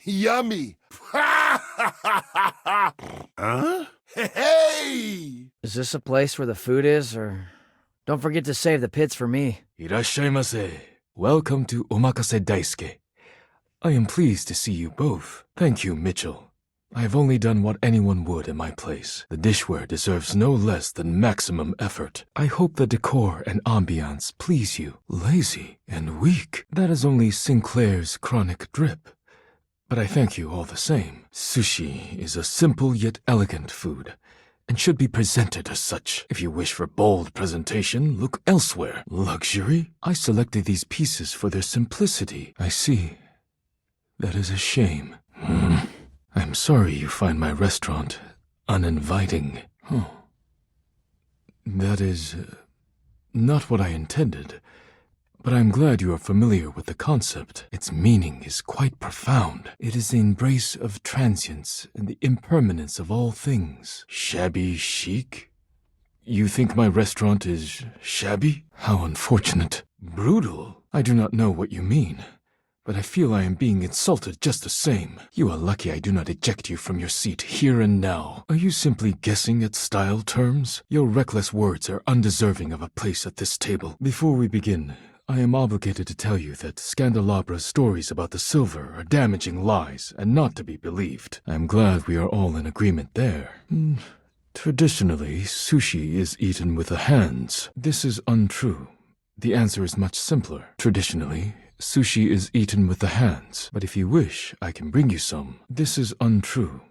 Yummy! Huh? Hey! Is this a place where the food is, or... Don't forget to save the pits for me. Irashaimase. Welcome to Omakase Daisuke. I am pleased to see you both. Thank you, Mitchell. I have only done what anyone would in my place. The dishware deserves no less than maximum effort. I hope the decor and ambiance please you. Lazy and weak. That is only Sinclair's chronic drip. But I thank you all the same. Sushi is a simple yet elegant food, and should be presented as such. If you wish for bold presentation, look elsewhere. Luxury? I selected these pieces for their simplicity. I see. That is a shame. I'm sorry you find my restaurant uninviting. That is not what I intended, but I'm glad you are familiar with the concept. Its meaning is quite profound. It is the embrace of transience and the impermanence of all things. Shabby chic? You think my restaurant is shabby? How unfortunate. Brutal? I do not know what you mean, but I feel I am being insulted just the same. You are lucky I do not eject you from your seat here and now. Are you simply guessing at style terms? Your reckless words are undeserving of a place at this table. Before we begin, I am obligated to tell you that Scandalabra's stories about the silver are damaging lies and not to be believed. I am glad we are all in agreement there. Traditionally, sushi is eaten with the hands. This is untrue. The answer is much simpler. Traditionally, sushi is eaten with the hands, but if you wish, I can bring you some. This is untrue.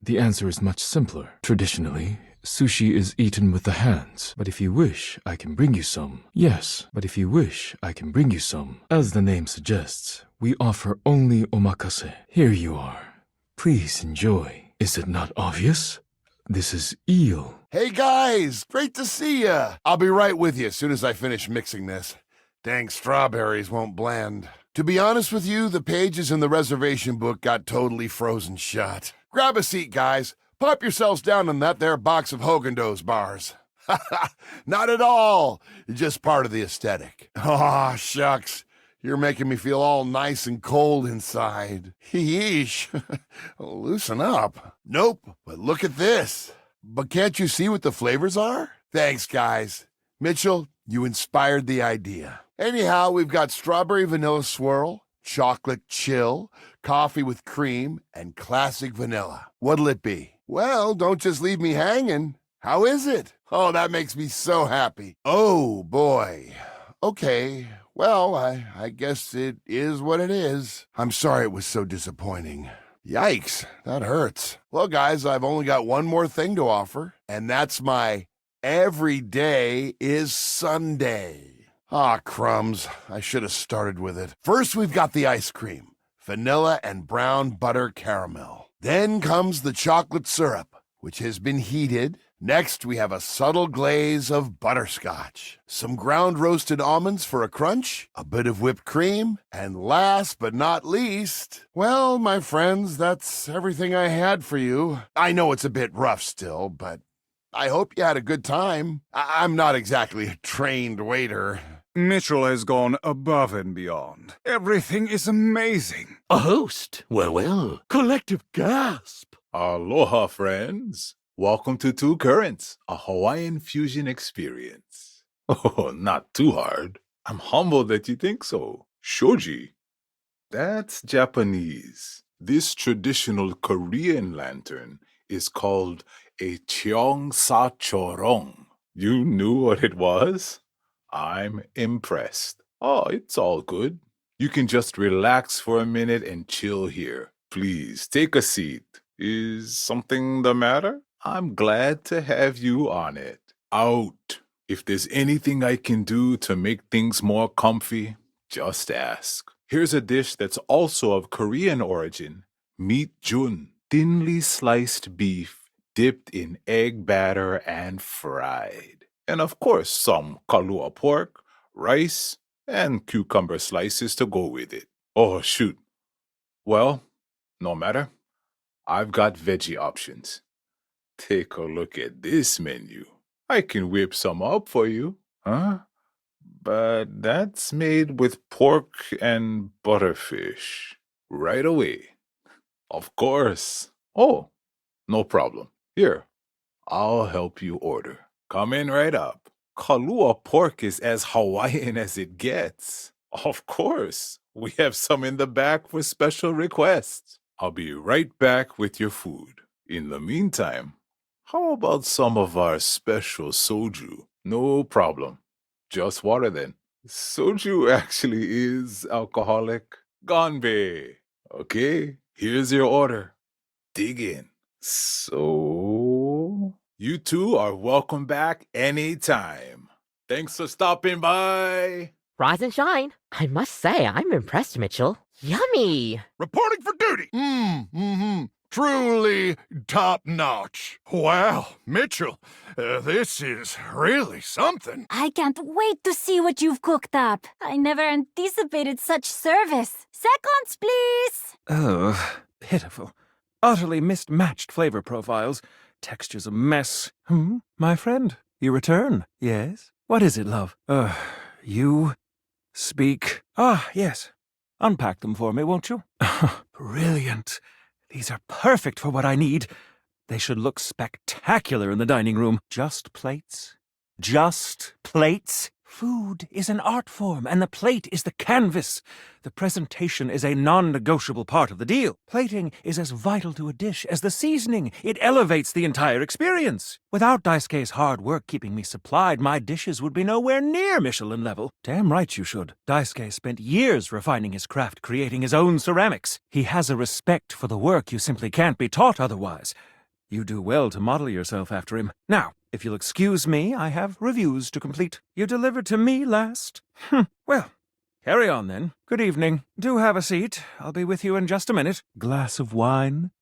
The answer is much simpler. Traditionally, sushi is eaten with the hands, but if you wish, I can bring you some. Yes, but if you wish, I can bring you some. As the name suggests, we offer only omakase. Here you are. Please enjoy. Is it not obvious? This is eel. Hey guys, great to see ya! I'll be right with you as soon as I finish mixing this. Dang strawberries won't blend. To be honest with you, the pages in the reservation book got totally frozen shut. Grab a seat, guys. Pop yourselves down on that there box of Haagen-Dazs bars. Not at all. Just part of the aesthetic. Aw, shucks. You're making me feel all nice and cold inside. Yeesh. Loosen up. Nope, but look at this. But can't you see what the flavors are? Thanks, guys. Mitchell, you inspired the idea. Anyhow, we've got strawberry vanilla swirl, chocolate chill, coffee with cream, and classic vanilla. What'll it be? Well, don't just leave me hanging. How is it? Oh, that makes me so happy. Oh, boy. Okay, well, I guess it is what it is. I'm sorry it was so disappointing. Yikes, that hurts. Well, guys, I've only got one more thing to offer, and that's my every day is Sunday. Ah, crumbs. I should have started with it. First, we've got the ice cream. Vanilla and brown butter caramel. Then comes the chocolate syrup, which has been heated. Next, we have a subtle glaze of butterscotch, some ground roasted almonds for a crunch, a bit of whipped cream, and last but not least, well, my friends, that's everything I had for you. I know it's a bit rough still, but I hope you had a good time. I'm not exactly a trained waiter. Mitchell has gone above and beyond. Everything is amazing. A host? Well, collective gasp. Aloha, friends. Welcome to Two Currents, a Hawaiian fusion experience. Oh, not too hard. I'm humbled that you think so. Shoji. That's Japanese. This traditional Korean lantern is called a cheong sa chorong. You knew what it was? I'm impressed. Oh, it's all good. You can just relax for a minute and chill here. Please, take a seat. Is something the matter? I'm glad to have you on it. Out. If there's anything I can do to make things more comfy, just ask. Here's a dish that's also of Korean origin. Meat jun. Thinly sliced beef dipped in egg batter and fried. And of course, some kalua pork, rice, and cucumber slices to go with it. Oh, shoot. Well, no matter. I've got veggie options. Take a look at this menu. I can whip some up for you, huh? But that's made with pork and butterfish. Right away. Of course. Oh, no problem. Here, I'll help you order. Come in right up. Kalua pork is as Hawaiian as it gets. Of course. We have some in the back for special requests. I'll be right back with your food. In the meantime, how about some of our special soju? No problem. Just water then. Soju actually is alcoholic. Ganbei. Okay, here's your order. Dig in. So, you two are welcome back anytime. Thanks for stopping by. Rise and shine. I must say, I'm impressed, Mitchell. Yummy! Reporting for duty. Truly top notch. Wow, Mitchell, this is really something. I can't wait to see what you've cooked up. I never anticipated such service. Seconds, please. Oh, pitiful. Utterly mismatched flavor profiles. Texture's a mess. My friend, you return? Yes? What is it, love? You speak... yes. Unpack them for me, won't you? Brilliant. These are perfect for what I need. They should look spectacular in the dining room. Just plates. Just plates. Food is an art form, and the plate is the canvas. The presentation is a non-negotiable part of the deal. Plating is as vital to a dish as the seasoning. It elevates the entire experience. Without Daisuke's hard work keeping me supplied, my dishes would be nowhere near Michelin level. Damn right you should. Daisuke spent years refining his craft, creating his own ceramics. He has a respect for the work you simply can't be taught otherwise. You do well to model yourself after him. Now, if you'll excuse me, I have reviews to complete. You delivered to me last. Well, carry on then. Good evening. Do have a seat. I'll be with you in just a minute. Glass of wine?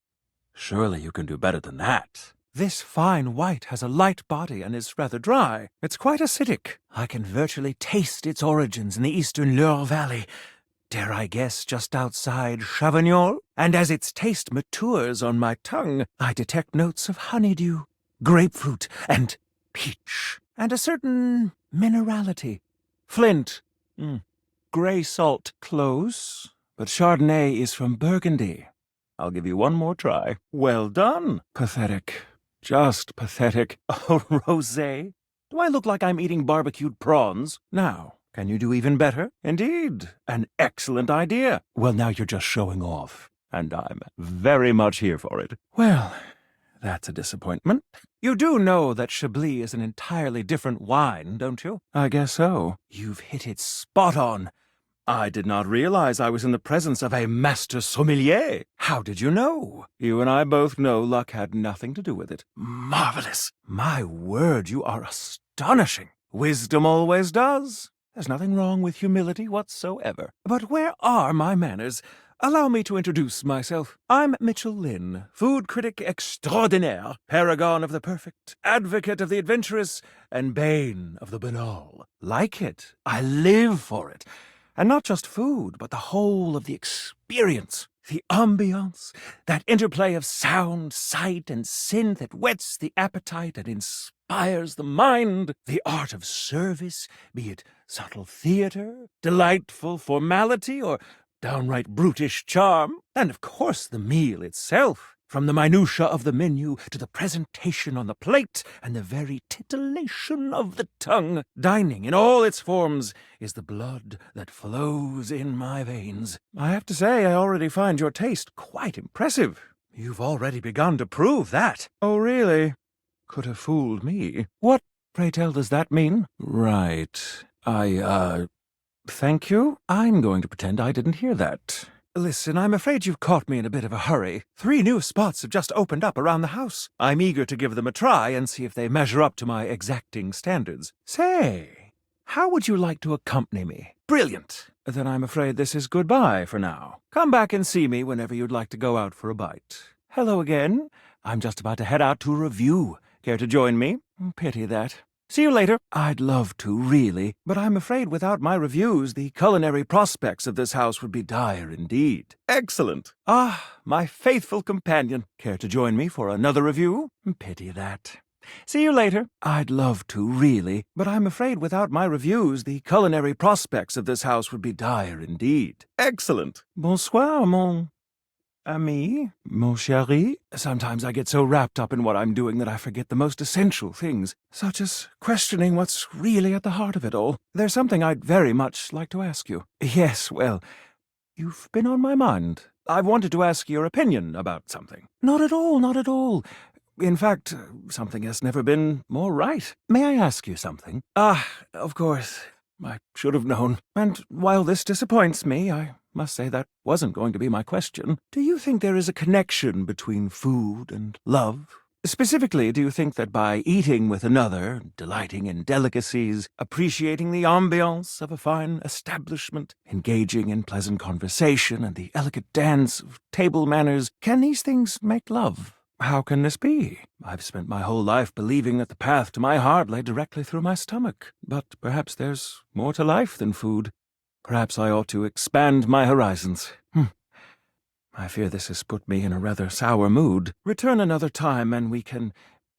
Surely you can do better than that. This fine white has a light body and is rather dry. It's quite acidic. I can virtually taste its origins in the eastern Loire Valley. Dare I guess just outside Chavagnol? And as its taste matures on my tongue, I detect notes of honeydew, grapefruit, and peach, and a certain minerality. Flint. Grey salt. Close. But Chardonnay is from Burgundy. I'll give you one more try. Well done. Pathetic. Just pathetic. Oh, rosé. Do I look like I'm eating barbecued prawns? Now, can you do even better? Indeed. An excellent idea. Well, now you're just showing off, and I'm very much here for it. Well, that's a disappointment. You do know that Chablis is an entirely different wine, don't you? I guess so. You've hit it spot on. I did not realize I was in the presence of a master sommelier. How did you know? You and I both know luck had nothing to do with it. Marvelous. My word, you are astonishing. Wisdom always does. There's nothing wrong with humility whatsoever. But where are my manners? Allow me to introduce myself. I'm Mitchell Linn, food critic extraordinaire, paragon of the perfect, advocate of the adventurous, and bane of the banal. Like it. I live for it. And not just food, but the whole of the experience. The ambiance, that interplay of sound, sight, and synth that whets the appetite and inspires the mind. The art of service, be it subtle theater, delightful formality, or downright brutish charm. And of course the meal itself. From the minutiae of the menu to the presentation on the plate and the very titillation of the tongue. Dining in all its forms is the blood that flows in my veins. I have to say I already find your taste quite impressive. You've already begun to prove that. Oh, really? Could have fooled me. What, pray tell, does that mean? Right. Thank you. I'm going to pretend I didn't hear that. Listen, I'm afraid you've caught me in a bit of a hurry. 3 new spots have just opened up around the house. I'm eager to give them a try and see if they measure up to my exacting standards. Say, how would you like to accompany me? Brilliant. Then I'm afraid this is goodbye for now. Come back and see me whenever you'd like to go out for a bite. Hello again. I'm just about to head out to review. Care to join me? Pity that. See you later. I'd love to, really, but I'm afraid without my reviews, the culinary prospects of this house would be dire indeed. Excellent. Ah, my faithful companion. Care to join me for another review? Pity that. See you later. I'd love to, really, but I'm afraid without my reviews, the culinary prospects of this house would be dire indeed. Excellent. Bonsoir, mon ami, mon chéri. Sometimes I get so wrapped up in what I'm doing that I forget the most essential things, such as questioning what's really at the heart of it all. There's something I'd very much like to ask you. Yes, well, you've been on my mind. I've wanted to ask your opinion about something. Not at all, not at all. In fact, something has never been more right. May I ask you something? Of course. I should have known. And while this disappoints me, I must say that wasn't going to be my question. Do you think there is a connection between food and love? Specifically, do you think that by eating with another, delighting in delicacies, appreciating the ambiance of a fine establishment, engaging in pleasant conversation and the elegant dance of table manners, can these things make love? How can this be? I've spent my whole life believing that the path to my heart lay directly through my stomach. But perhaps there's more to life than food. Perhaps I ought to expand my horizons. I fear this has put me in a rather sour mood. Return another time and we can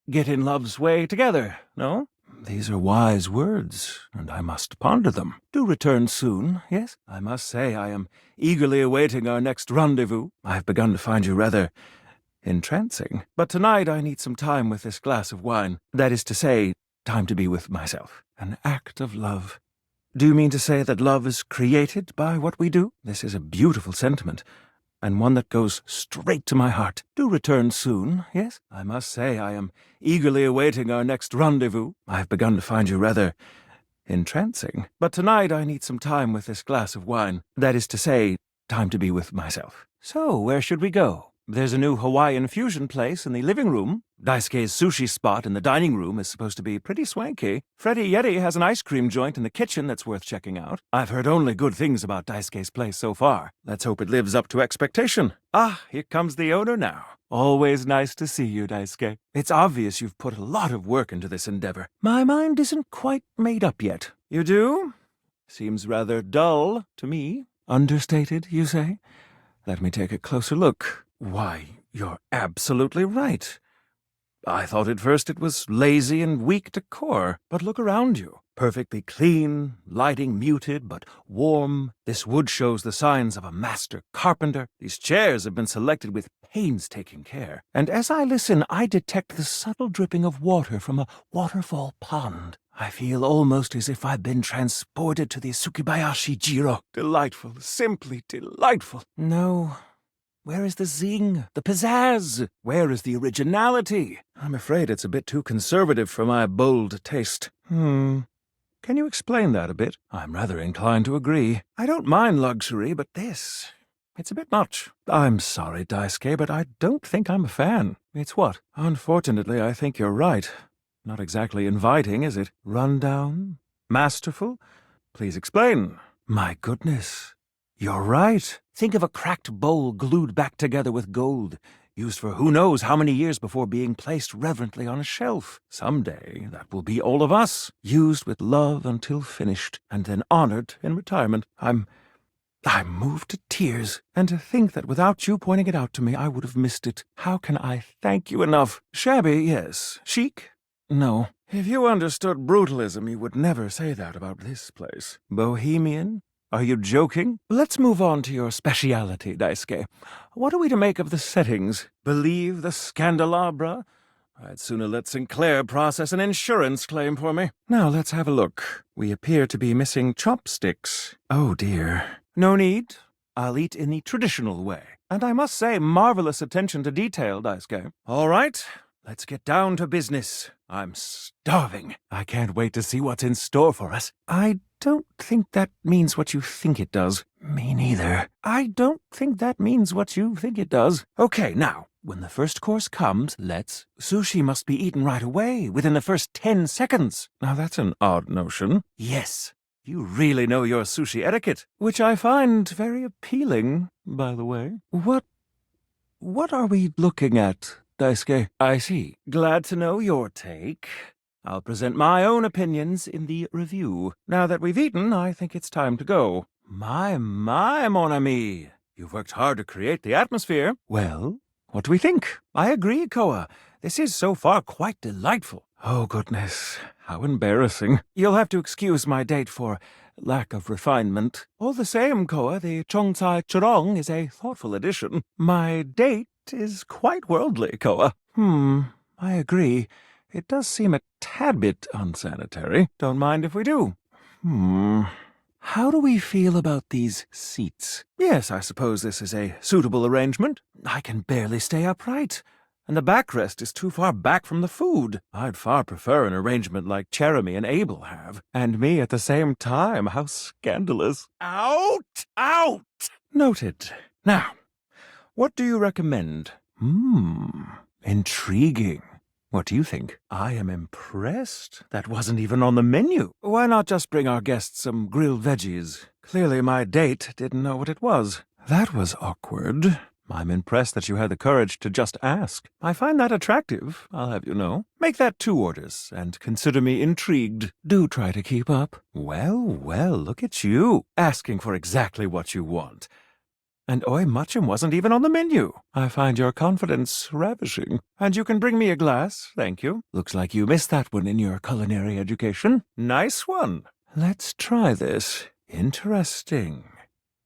get in love's way together, no? These are wise words, and I must ponder them. Do return soon, yes? I must say I am eagerly awaiting our next rendezvous. I've begun to find you rather entrancing. But tonight I need some time with this glass of wine. That is to say, time to be with myself. An act of love. Do you mean to say that love is created by what we do? This is a beautiful sentiment, and one that goes straight to my heart. Do return soon, yes? I must say I am eagerly awaiting our next rendezvous. I've begun to find you rather entrancing. But tonight I need some time with this glass of wine. That is to say, time to be with myself. So, where should we go? There's a new Hawaiian fusion place in the living room. Daisuke's sushi spot in the dining room is supposed to be pretty swanky. Freddie Yeti has an ice cream joint in the kitchen that's worth checking out. I've heard only good things about Daisuke's place so far. Let's hope it lives up to expectation. Here comes the owner now. Always nice to see you, Daisuke. It's obvious you've put a lot of work into this endeavor. My mind isn't quite made up yet. You do? Seems rather dull to me. Understated, you say? Let me take a closer look. Why, you're absolutely right. I thought at first it was lazy and weak decor, but look around you. Perfectly clean, lighting muted but warm. This wood shows the signs of a master carpenter. These chairs have been selected with painstaking care. And as I listen, I detect the subtle dripping of water from a waterfall pond. I feel almost as if I've been transported to the Tsukibayashi Jiro. Delightful, simply delightful. No. Where is the zing, the pizzazz? Where is the originality? I'm afraid it's a bit too conservative for my bold taste. Can you explain that a bit? I'm rather inclined to agree. I don't mind luxury, but it's a bit much. I'm sorry, Daisuke, but I don't think I'm a fan. It's what? Unfortunately, I think you're right. Not exactly inviting, is it? Rundown? Masterful? Please explain. My goodness. You're right. Think of a cracked bowl glued back together with gold, used for who knows how many years before being placed reverently on a shelf. Someday, that will be all of us, used with love until finished, and then honored in retirement. I'm moved to tears, and to think that without you pointing it out to me, I would have missed it. How can I thank you enough? Shabby, yes. Chic? No. If you understood brutalism, you would never say that about this place. Bohemian? Are you joking? Let's move on to your speciality, Daisuke. What are we to make of the settings? Believe the scandelabra? I'd sooner let Sinclair process an insurance claim for me. Now let's have a look. We appear to be missing chopsticks. Oh dear. No need. I'll eat in the traditional way. And I must say, marvelous attention to detail, Daisuke. All right. Let's get down to business. I'm starving. I can't wait to see what's in store for us. I don't think that means what you think it does. Me neither. I don't think that means what you think it does. Okay, now, when the first course comes, sushi must be eaten right away, within the first 10 seconds. Now that's an odd notion. Yes, you really know your sushi etiquette, which I find very appealing, by the way. What are we looking at, Daisuke? I see. Glad to know your take. I'll present my own opinions in the review. Now that we've eaten, I think it's time to go. My, mon ami. You've worked hard to create the atmosphere. Well, what do we think? I agree, Koa. This is so far quite delightful. Oh, goodness. How embarrassing. You'll have to excuse my date for lack of refinement. All the same, Koa, the Chongcai Churong is a thoughtful addition. My date is quite worldly, Koa. I agree. It does seem a tad bit unsanitary. Don't mind if we do. How do we feel about these seats? Yes, I suppose this is a suitable arrangement. I can barely stay upright, and the backrest is too far back from the food. I'd far prefer an arrangement like Jeremy and Abel have. And me at the same time. How scandalous. Out! Out! Noted. Now, what do you recommend? Intriguing. What do you think? I am impressed. That wasn't even on the menu. Why not just bring our guests some grilled veggies? Clearly my date didn't know what it was. That was awkward. I'm impressed that you had the courage to just ask. I find that attractive, I'll have you know. Make that 2 orders, and consider me intrigued. Do try to keep up. Well, look at you, asking for exactly what you want. And oi muchum wasn't even on the menu. I find your confidence ravishing. And you can bring me a glass, thank you. Looks like you missed that one in your culinary education. Nice one. Let's try this. Interesting.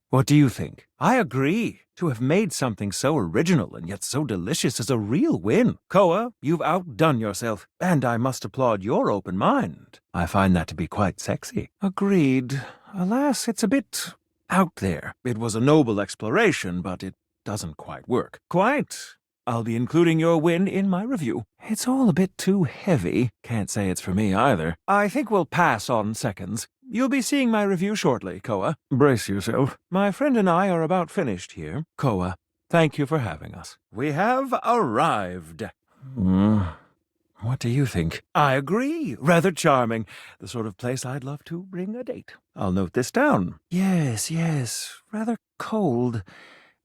What do you think? I agree. To have made something so original and yet so delicious is a real win. Koa, you've outdone yourself, and I must applaud your open mind. I find that to be quite sexy. Agreed. Alas, it's a bit out there. It was a noble exploration, but it doesn't quite work. Quite. I'll be including your win in my review. It's all a bit too heavy. Can't say it's for me either. I think we'll pass on seconds. You'll be seeing my review shortly, Koa. Brace yourself. My friend and I are about finished here. Koa, thank you for having us. We have arrived. What do you think? I agree. Rather charming. The sort of place I'd love to bring a date. I'll note this down. Yes. Rather cold.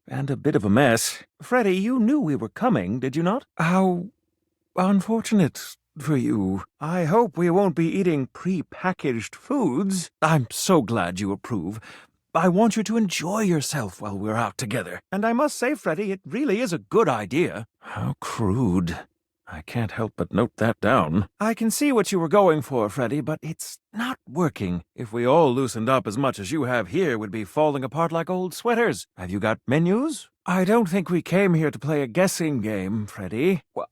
And a bit of a mess. Freddie, you knew we were coming, did you not? How unfortunate for you. I hope we won't be eating pre-packaged foods. I'm so glad you approve. I want you to enjoy yourself while we're out together. And I must say, Freddie, it really is a good idea. How crude. I can't help but note that down. I can see what you were going for, Freddie, but it's not working. If we all loosened up as much as you have here, we'd be falling apart like old sweaters. Have you got menus? I don't think we came here to play a guessing game, Freddie. Well,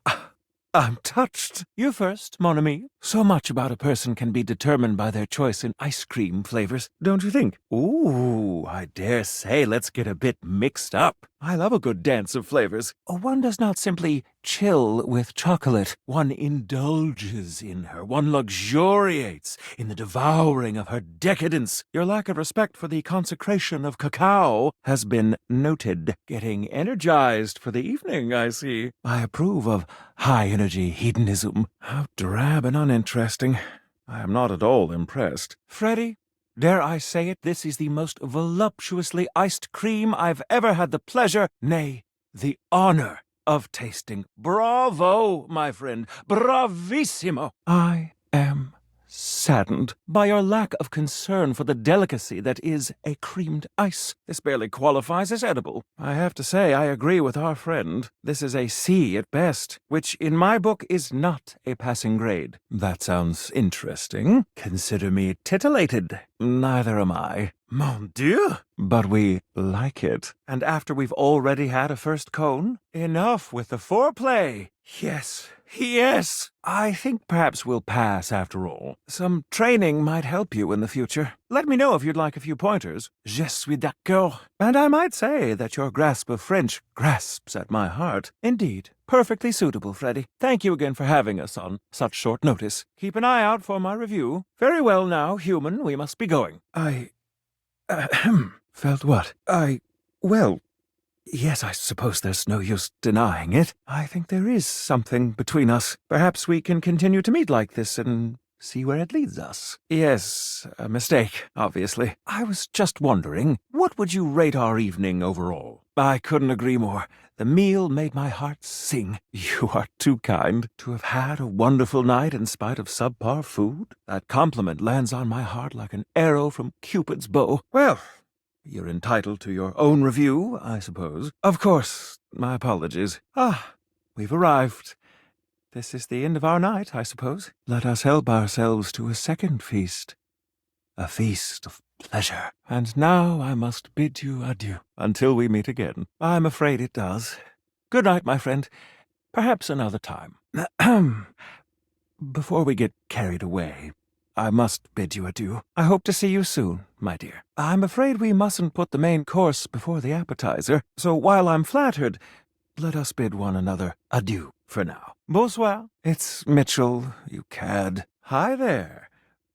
I'm touched. You first, mon ami. So much about a person can be determined by their choice in ice cream flavors, don't you think? Ooh, I dare say let's get a bit mixed up. I love a good dance of flavors. One does not simply chill with chocolate. One indulges in her. One luxuriates in the devouring of her decadence. Your lack of respect for the consecration of cacao has been noted. Getting energized for the evening, I see. I approve of high-energy hedonism. How drab and uninteresting. I am not at all impressed. Freddie? Dare I say it, this is the most voluptuously iced cream I've ever had the pleasure, nay, the honor of tasting. Bravo, my friend. Bravissimo. I am saddened by your lack of concern for the delicacy that is a creamed ice. This barely qualifies as edible. I have to say I agree with our friend. This is a C at best, which in my book is not a passing grade. That sounds interesting. Consider me titillated. Neither am I. Mon Dieu! But we like it. And after we've already had a first cone, enough with the foreplay. Yes. I think perhaps we'll pass after all. Some training might help you in the future. Let me know if you'd like a few pointers. Je suis d'accord. And I might say that your grasp of French grasps at my heart. Indeed. Perfectly suitable, Freddie. Thank you again for having us on such short notice. Keep an eye out for my review. Very well now, human, we must be going. Felt what? Well, yes, I suppose there's no use denying it. I think there is something between us. Perhaps we can continue to meet like this and see where it leads us. Yes, a mistake, obviously. I was just wondering, what would you rate our evening overall? I couldn't agree more. The meal made my heart sing. You are too kind. To have had a wonderful night in spite of subpar food? That compliment lands on my heart like an arrow from Cupid's bow. Well, you're entitled to your own review, I suppose. Of course, my apologies. We've arrived. This is the end of our night, I suppose. Let us help ourselves to a second feast. A feast of pleasure. And now I must bid you adieu until we meet again. I'm afraid it does. Good night, my friend. Perhaps another time. Before we get carried away, I must bid you adieu. I hope to see you soon, my dear. I'm afraid we mustn't put the main course before the appetizer, so while I'm flattered, let us bid one another adieu for now. Bonsoir. It's Mitchell, you cad. Hi there.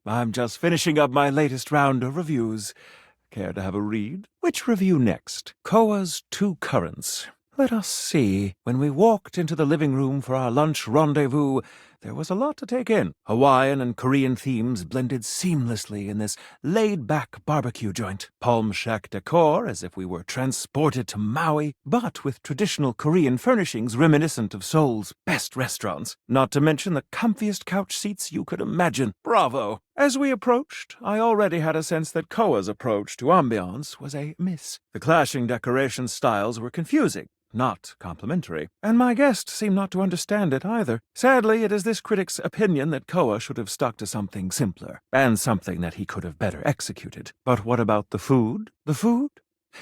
I'm just finishing up my latest round of reviews. Care to have a read? Which review next? Koa's Two Currents. Let us see. When we walked into the living room for our lunch rendezvous, there was a lot to take in. Hawaiian and Korean themes blended seamlessly in this laid-back barbecue joint. Palm shack decor, as if we were transported to Maui, but with traditional Korean furnishings reminiscent of Seoul's best restaurants. Not to mention the comfiest couch seats you could imagine. Bravo! As we approached, I already had a sense that Koa's approach to ambiance was a miss. The clashing decoration styles were confusing, not complimentary, and my guest seemed not to understand it either. Sadly, it is this critic's opinion that Koa should have stuck to something simpler, and something that he could have better executed. But what about the food? The food?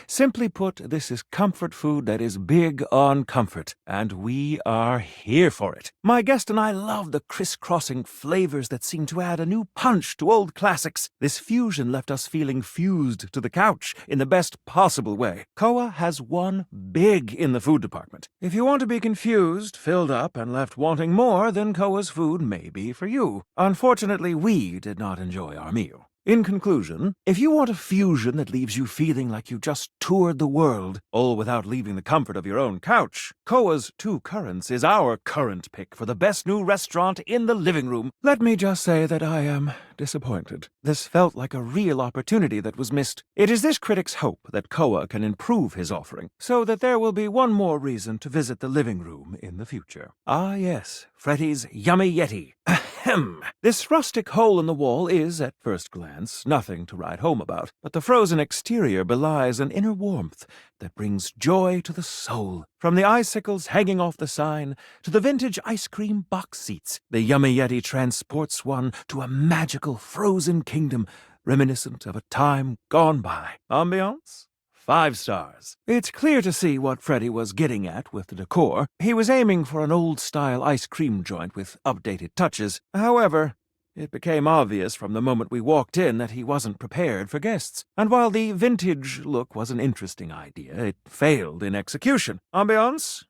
Simply put, this is comfort food that is big on comfort, and we are here for it. My guest and I love the crisscrossing flavors that seem to add a new punch to old classics. This fusion left us feeling fused to the couch in the best possible way. Koa has won big in the food department. If you want to be confused, filled up, and left wanting more, then Koa's food may be for you. Unfortunately, we did not enjoy our meal. In conclusion, if you want a fusion that leaves you feeling like you just toured the world, all without leaving the comfort of your own couch, Koa's Two Currents is our current pick for the best new restaurant in the living room. Let me just say that I am disappointed. This felt like a real opportunity that was missed. It is this critic's hope that Koa can improve his offering, so that there will be one more reason to visit the living room in the future. Ah yes, Freddy's Yummy Yeti. Ahem. This rustic hole in the wall is, at first glance, nothing to write home about, but the frozen exterior belies an inner warmth that brings joy to the soul. From the icicles hanging off the sign to the vintage ice cream box seats, the Yummy Yeti transports one to a magical frozen kingdom reminiscent of a time gone by. Ambiance? 5 stars. It's clear to see what Freddy was getting at with the decor. He was aiming for an old-style ice cream joint with updated touches. However, it became obvious from the moment we walked in that he wasn't prepared for guests. And while the vintage look was an interesting idea, it failed in execution. Ambiance?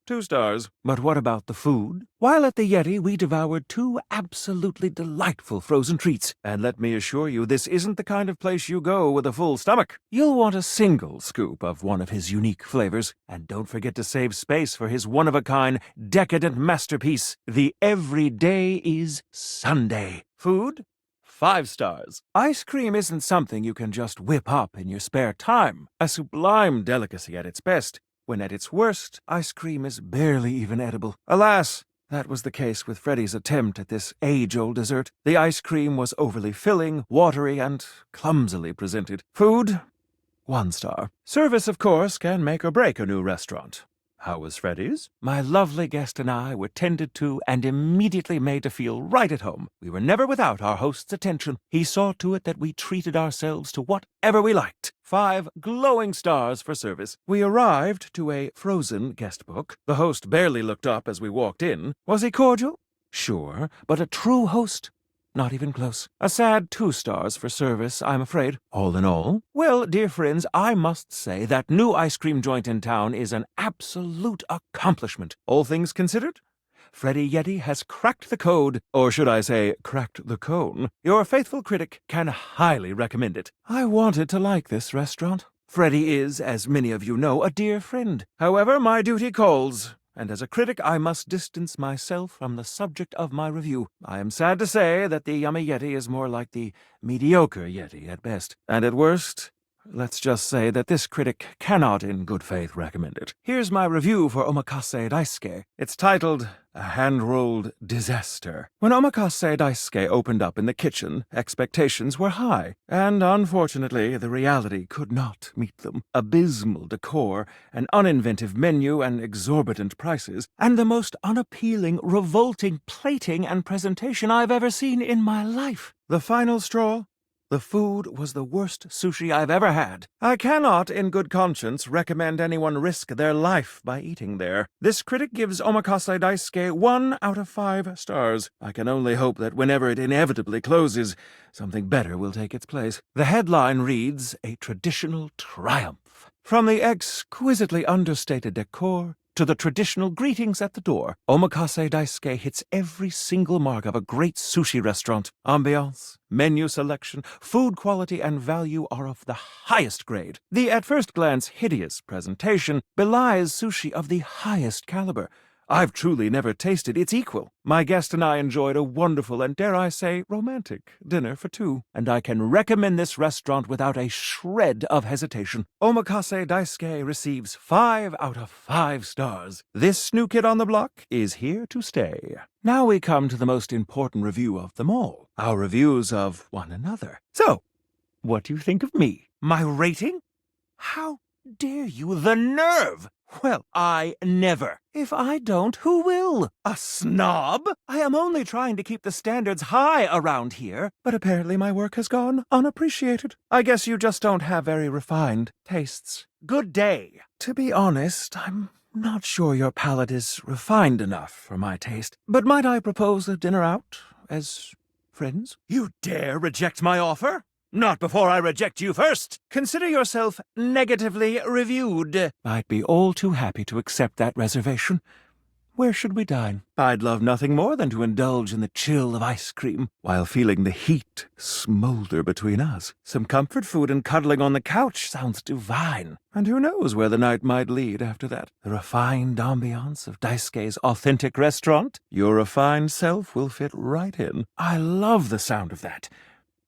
2 stars. But what about the food? While at the Yeti, we devoured 2 absolutely delightful frozen treats. And let me assure you, this isn't the kind of place you go with a full stomach. You'll want a single scoop of one of his unique flavors. And don't forget to save space for his one-of-a-kind, decadent masterpiece, the Everyday is Sunday. Food? 5 stars. Ice cream isn't something you can just whip up in your spare time. A sublime delicacy at its best. When at its worst, ice cream is barely even edible. Alas, that was the case with Freddy's attempt at this age-old dessert. The ice cream was overly filling, watery, and clumsily presented. Food? 1 star. Service, of course, can make or break a new restaurant. How was Freddy's? My lovely guest and I were tended to and immediately made to feel right at home. We were never without our host's attention. He saw to it that we treated ourselves to whatever we liked. 5 glowing stars for service. We arrived to a frozen guest book. The host barely looked up as we walked in. Was he cordial? Sure, but a true host? Not even close. A sad 2 stars for service, I'm afraid. All in all, well, dear friends, I must say that new ice cream joint in town is an absolute accomplishment. All things considered, Freddy Yeti has cracked the code, or should I say, cracked the cone. Your faithful critic can highly recommend it. I wanted to like this restaurant. Freddy is, as many of you know, a dear friend. However, my duty calls. And as a critic, I must distance myself from the subject of my review. I am sad to say that the Yummy Yeti is more like the mediocre Yeti at best. And at worst, let's just say that this critic cannot in good faith recommend it. Here's my review for Omakase Daisuke. It's titled, A Hand-Rolled Disaster. When Omakase Daisuke opened up in the kitchen, expectations were high, and unfortunately, the reality could not meet them. Abysmal decor, an uninventive menu and exorbitant prices, and the most unappealing, revolting plating and presentation I've ever seen in my life. The final straw? The food was the worst sushi I've ever had. I cannot, in good conscience, recommend anyone risk their life by eating there. This critic gives Omakase Daisuke 1 out of 5 stars. I can only hope that whenever it inevitably closes, something better will take its place. The headline reads, "A Traditional Triumph." From the exquisitely understated decor to the traditional greetings at the door, Omakase Daisuke hits every single mark of a great sushi restaurant. Ambiance, menu selection, food quality, and value are of the highest grade. The at first glance hideous presentation belies sushi of the highest caliber. I've truly never tasted its equal. My guest and I enjoyed a wonderful and, dare I say, romantic dinner for 2, and I can recommend this restaurant without a shred of hesitation. Omakase Daisuke receives 5 out of 5 stars. This new kid on the block is here to stay. Now we come to the most important review of them all, our reviews of one another. So, what do you think of me? My rating? How dare you? The nerve! Well, I never. If I don't, who will? A snob? I am only trying to keep the standards high around here, but apparently my work has gone unappreciated. I guess you just don't have very refined tastes. Good day. To be honest, I'm not sure your palate is refined enough for my taste, but might I propose a dinner out as friends? You dare reject my offer? Not before I reject you first. Consider yourself negatively reviewed. I'd be all too happy to accept that reservation. Where should we dine? I'd love nothing more than to indulge in the chill of ice cream while feeling the heat smolder between us. Some comfort food and cuddling on the couch sounds divine. And who knows where the night might lead after that? The refined ambiance of Daisuke's authentic restaurant? Your refined self will fit right in. I love the sound of that.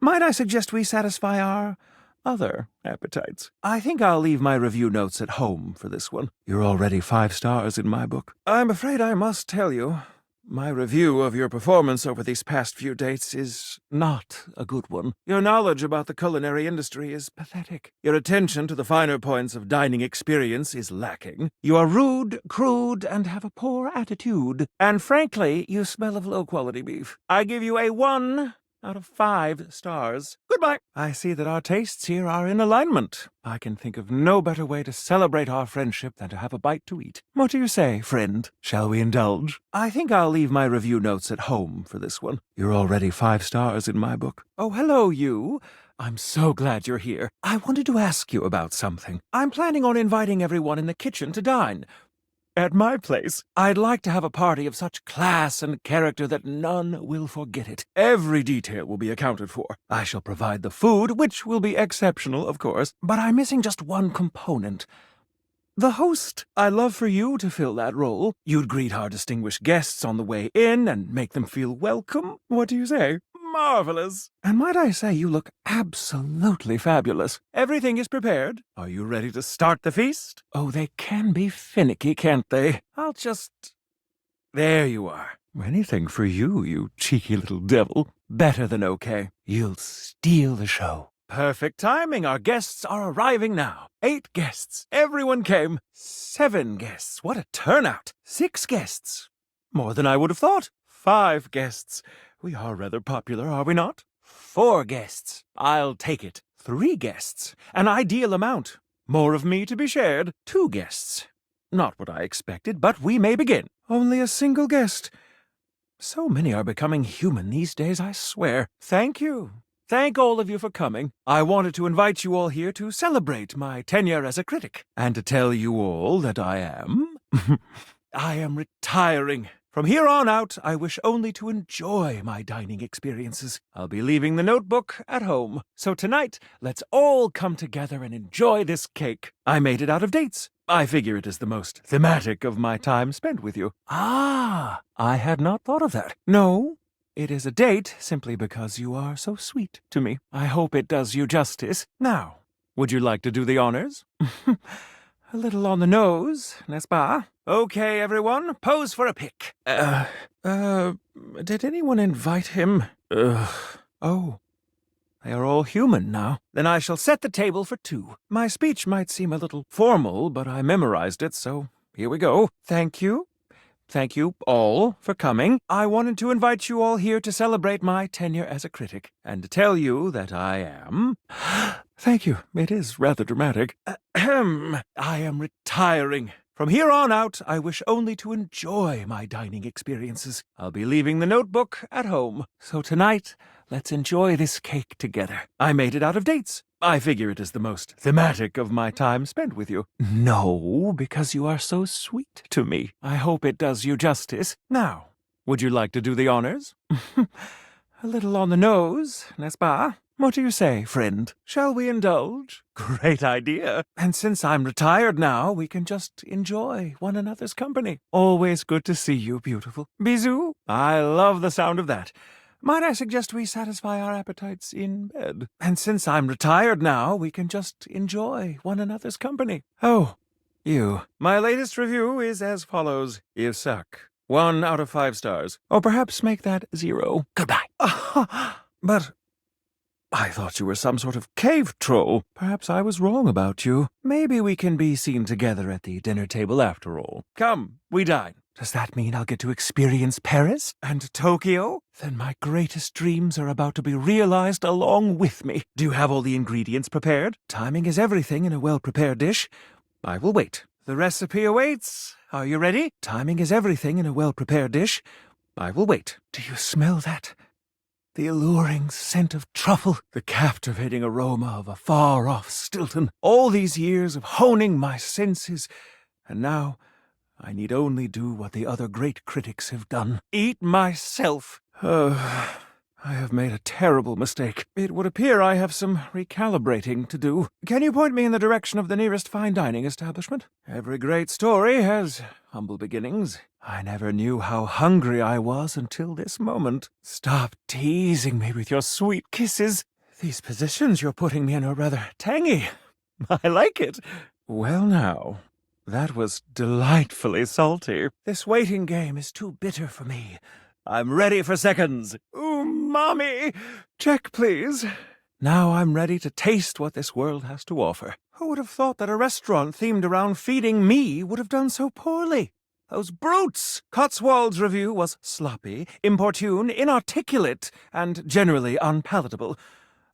Might I suggest we satisfy our other appetites? I think I'll leave my review notes at home for this one. You're already 5 stars in my book. I'm afraid I must tell you, my review of your performance over these past few dates is not a good one. Your knowledge about the culinary industry is pathetic. Your attention to the finer points of dining experience is lacking. You are rude, crude, and have a poor attitude. And frankly, you smell of low-quality beef. I give you a 1 out of 5 stars. Goodbye. I see that our tastes here are in alignment. I can think of no better way to celebrate our friendship than to have a bite to eat. What do you say, friend? Shall we indulge? I think I'll leave my review notes at home for this one. You're already 5 stars in my book. Oh, hello, you. I'm so glad you're here. I wanted to ask you about something. I'm planning on inviting everyone in the kitchen to dine. At my place, I'd like to have a party of such class and character that none will forget it. Every detail will be accounted for. I shall provide the food, which will be exceptional, of course, but I'm missing just one component. The host. I'd love for you to fill that role. You'd greet our distinguished guests on the way in and make them feel welcome. What do you say? Marvelous. And might I say you look absolutely fabulous. Everything is prepared. Are you ready to start the feast? Oh, they can be finicky, can't they? I'll just... There you are. Anything for you, you cheeky little devil. Better than okay. You'll steal the show. Perfect timing. Our guests are arriving now. 8 guests. Everyone came. 7 guests. What a turnout. 6 guests. More than I would have thought. 5 guests. We are rather popular, are we not? 4 guests. I'll take it. 3 guests. An ideal amount. More of me to be shared. 2 guests. Not what I expected, but we may begin. Only a single guest. So many are becoming human these days, I swear. Thank you. Thank all of you for coming. I wanted to invite you all here to celebrate my tenure as a critic, and to tell you all that I am retiring. From here on out, I wish only to enjoy my dining experiences. I'll be leaving the notebook at home. So tonight, let's all come together and enjoy this cake. I made it out of dates. I figure it is the most thematic of my time spent with you. Ah, I had not thought of that. No, it is a date simply because you are so sweet to me. I hope it does you justice. Now, would you like to do the honors? A little on the nose, n'est-ce pas? Okay, everyone, pose for a pic. Did anyone invite him? Oh, they are all human now. Then I shall set the table for 2. My speech might seem a little formal, but I memorized it, so here we go. Thank you. thank you all for coming. I wanted to invite you all here to celebrate my tenure as a critic, and to tell you that I am... Thank you, it is rather dramatic. I am retiring. From here on out, I wish only to enjoy my dining experiences. I'll be leaving the notebook at home. So tonight, let's enjoy this cake together. I made it out of dates. I figure it is the most thematic of my time spent with you. No, because you are so sweet to me. I hope it does you justice. Now, would you like to do the honors? A little on the nose, n'est-ce pas? What do you say, friend? Shall we indulge? Great idea. And since I'm retired now, we can just enjoy one another's company. Always good to see you, beautiful. Bisous. I love the sound of that. Might I suggest we satisfy our appetites in bed? And since I'm retired now, we can just enjoy one another's company. Oh, you. My latest review is as follows. You suck. 1 out of 5 stars. Or perhaps make that 0. Goodbye. But... I thought you were some sort of cave troll. Perhaps I was wrong about you. Maybe we can be seen together at the dinner table after all. Come, we dine. Does that mean I'll get to experience Paris and Tokyo? Then my greatest dreams are about to be realized along with me. Do you have all the ingredients prepared? Timing is everything in a well-prepared dish. I will wait. The recipe awaits. Are you ready? Timing is everything in a well-prepared dish. I will wait. Do you smell that? The alluring scent of truffle, the captivating aroma of a far-off Stilton. All these years of honing my senses, and now I need only do what the other great critics have done. Eat myself. I have made a terrible mistake. It would appear I have some recalibrating to do. Can you point me in the direction of the nearest fine dining establishment? Every great story has humble beginnings. I never knew how hungry I was until this moment. Stop teasing me with your sweet kisses. These positions you're putting me in are rather tangy. I like it. Well now, that was delightfully salty. This waiting game is too bitter for me. I'm ready for seconds. Umami! Check, please. Now I'm ready to taste what this world has to offer. Who would have thought that a restaurant themed around feeding me would have done so poorly? Those brutes! Cotswold's review was sloppy, importune, inarticulate, and generally unpalatable.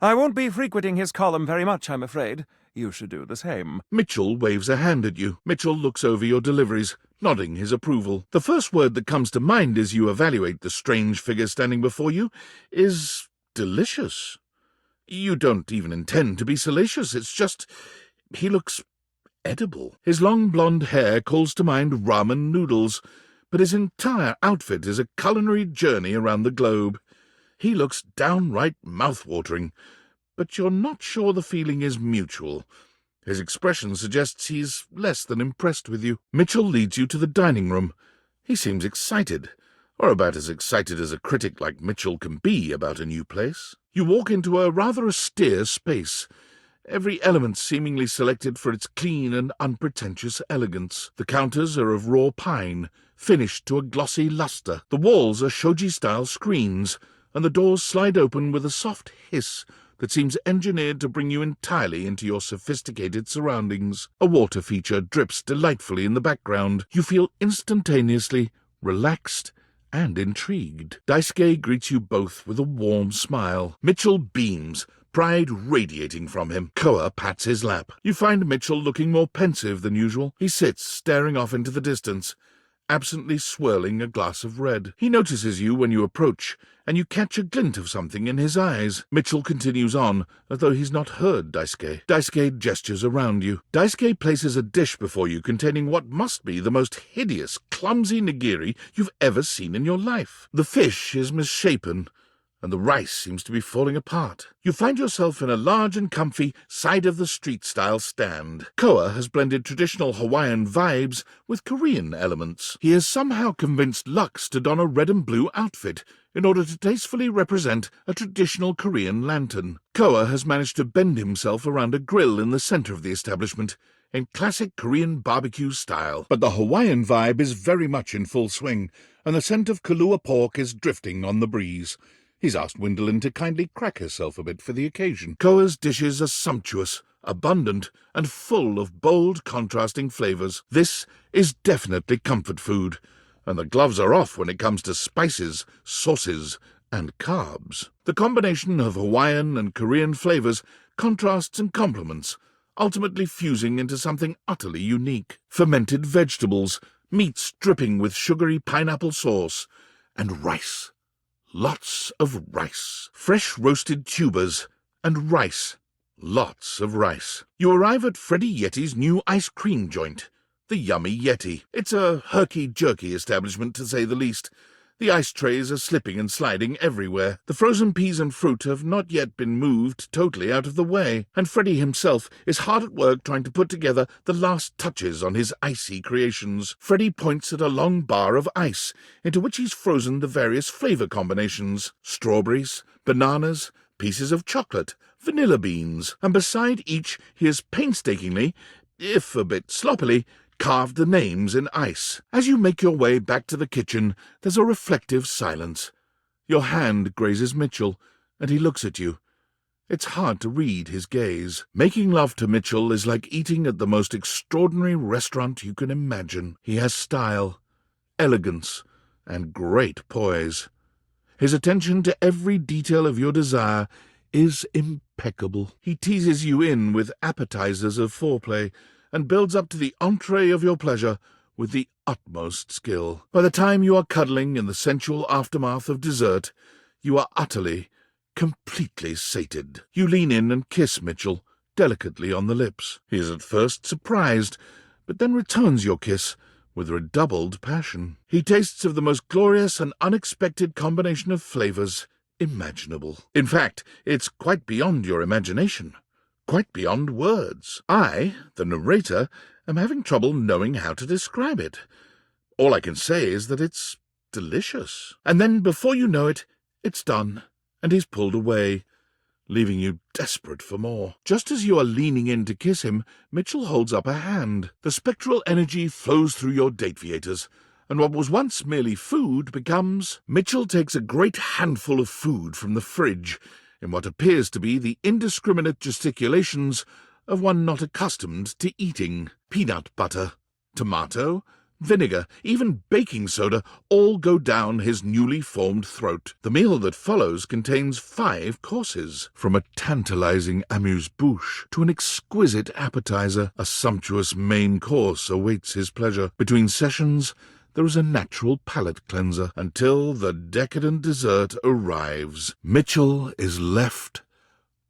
I won't be frequenting his column very much, I'm afraid. You should do the same. Mitchell waves a hand at you. Mitchell looks over your deliveries, nodding his approval. The first word that comes to mind as you evaluate the strange figure standing before you is delicious. You don't even intend to be salacious. It's just... he looks edible. His long blonde hair calls to mind ramen noodles, but his entire outfit is a culinary journey around the globe. He looks downright mouth-watering, but you're not sure the feeling is mutual. His expression suggests he's less than impressed with you. Mitchell leads you to the dining room. He seems excited, or about as excited as a critic like Mitchell can be about a new place. You walk into a rather austere space, every element seemingly selected for its clean and unpretentious elegance. The counters are of raw pine, finished to a glossy lustre. The walls are shoji-style screens, and the doors slide open with a soft hiss that seems engineered to bring you entirely into your sophisticated surroundings. A water feature drips delightfully in the background. You feel instantaneously relaxed and intrigued. Daisuke greets you both with a warm smile. Mitchell beams, pride radiating from him. Koa pats his lap. You find Mitchell looking more pensive than usual. He sits, staring off into the distance, absently swirling a glass of red. He notices you when you approach, and you catch a glint of something in his eyes. Mitchell continues on, as though he's not heard Daisuke. Daisuke gestures around you. Daisuke places a dish before you containing what must be the most hideous, clumsy nigiri you've ever seen in your life. The fish is misshapen, and the rice seems to be falling apart. You find yourself in a large and comfy side-of-the-street-style stand. Koa has blended traditional Hawaiian vibes with Korean elements. He has somehow convinced Lux to don a red and blue outfit in order to tastefully represent a traditional Korean lantern. Koa has managed to bend himself around a grill in the center of the establishment in classic Korean barbecue style. But the Hawaiian vibe is very much in full swing, and the scent of Kahlua pork is drifting on the breeze. He's asked Gwendolyn to kindly crack herself a bit for the occasion. Koa's dishes are sumptuous, abundant, and full of bold, contrasting flavors. This is definitely comfort food, And the gloves are off when it comes to spices, sauces, and carbs. The combination of Hawaiian and Korean flavors contrasts and complements, ultimately fusing into something utterly unique. Fermented vegetables, meats dripping with sugary pineapple sauce, and rice. Lots of rice. Fresh roasted tubers and rice. Lots of rice. You arrive at Freddie Yeti's new ice cream joint, the Yummy Yeti. It's a herky-jerky establishment, to say the least. The ice trays are slipping and sliding everywhere. The frozen peas and fruit have not yet been moved totally out of the way, and Freddie himself is hard at work trying to put together the last touches on his icy creations. Freddie points at a long bar of ice, into which he's frozen the various flavor combinations: strawberries, bananas, pieces of chocolate, vanilla beans, and beside each he has painstakingly, if a bit sloppily, carved the names in ice. As you make your way back to the kitchen, there's a reflective silence. Your hand grazes Mitchell, and he looks at you. It's hard to read his gaze. Making love to Mitchell is like eating at the most extraordinary restaurant you can imagine. He has style, elegance, and great poise. His attention to every detail of your desire is impeccable. He teases you in with appetizers of foreplay, and builds up to the entree of your pleasure with the utmost skill. By the time you are cuddling in the sensual aftermath of dessert, you are utterly, completely sated. You lean in and kiss Mitchell delicately on the lips. He is at first surprised, but then returns your kiss with redoubled passion. He tastes of the most glorious and unexpected combination of flavors imaginable. In fact, it's quite beyond your imagination. Quite beyond words. I, the narrator, am having trouble knowing how to describe it. All I can say is that it's delicious. And then, before you know it, it's done, and he's pulled away, leaving you desperate for more. Just as you are leaning in to kiss him, Mitchell holds up a hand. The spectral energy flows through your dateviators, and what was once merely food becomes... Mitchell takes a great handful of food from the fridge, in what appears to be the indiscriminate gesticulations of one not accustomed to eating. Peanut butter, tomato, vinegar, even baking soda all go down his newly formed throat. The meal that follows contains 5 courses, from a tantalizing amuse-bouche to an exquisite appetizer. A sumptuous main course awaits his pleasure. Between sessions, there is a natural palate cleanser until the decadent dessert arrives. Mitchell is left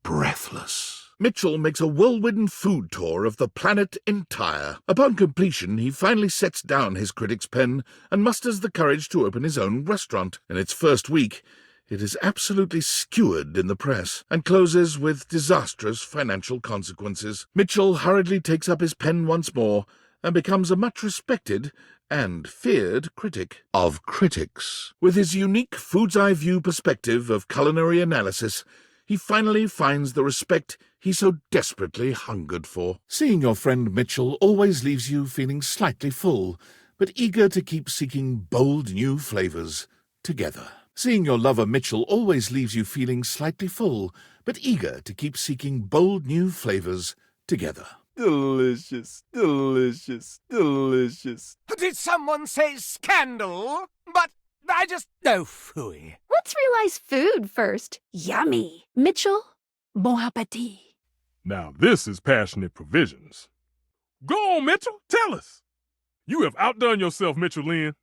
breathless. Mitchell makes a whirlwind food tour of the planet entire. Upon completion, he finally sets down his critic's pen and musters the courage to open his own restaurant. In its first week, it is absolutely skewered in the press and closes with disastrous financial consequences. Mitchell hurriedly takes up his pen once more and becomes a much respected and feared critic of critics. With his unique food's eye view perspective of culinary analysis, he finally finds the respect he so desperately hungered for. Seeing your friend Mitchell always leaves you feeling slightly full, but eager to keep seeking bold new flavors together. Seeing your lover Mitchell always leaves you feeling slightly full, but eager to keep seeking bold new flavors together. Delicious, delicious, delicious. Did someone say scandal? But I just... Oh, phooey. Let's realize food first. Yummy. Mitchell, bon appetit. Now this is passionate provisions. Go on, Mitchell, tell us. You have outdone yourself, Mitchell Linn.